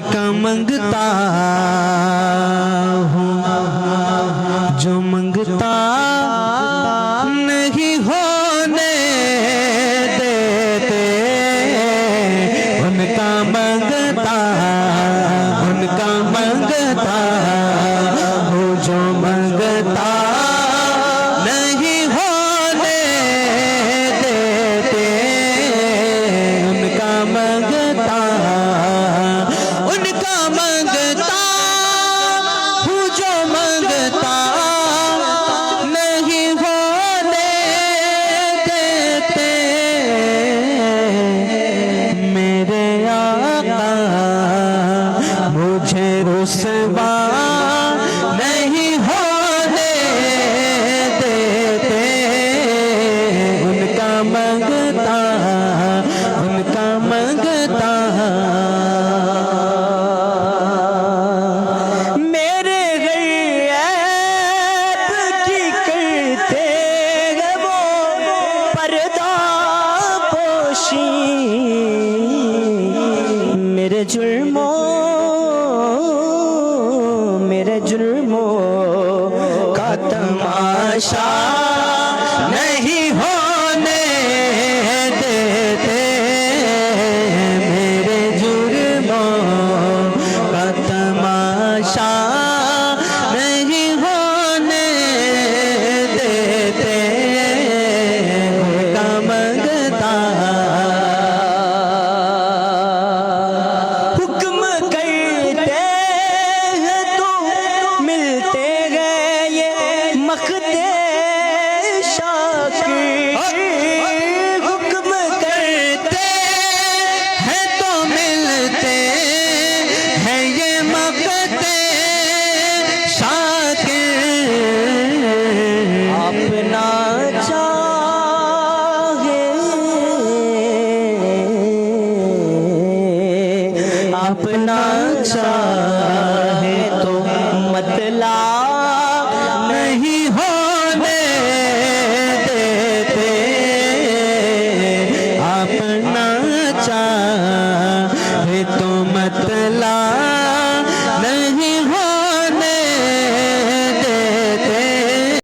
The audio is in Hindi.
उनका मंगता हूँ, जो मंगता नहीं होने देते, उनका मंगता हूँ, जो मंगता नहीं होने देते, उनका मंगता हूँ, जो मंगता नहीं होने देते। मेरे आका मुझे रुसवा नहीं होने देते, उनका मंगता मेरे गैब की करते हैं वो पर्दा पोशी, मेरे जुर्मों का तमाशा नहीं होने देते, मेरे जुर्मों का तमाशा नहीं होने देते, उनका मंगता हुक्म करते हैं तो मिलते गए ये मखते शाकिर, हुक्म करते हैं तो मिलते हैं ये मखते शाकिर, अपना चाहे तो मतलब नहीं होने देते, अपना चाहे तो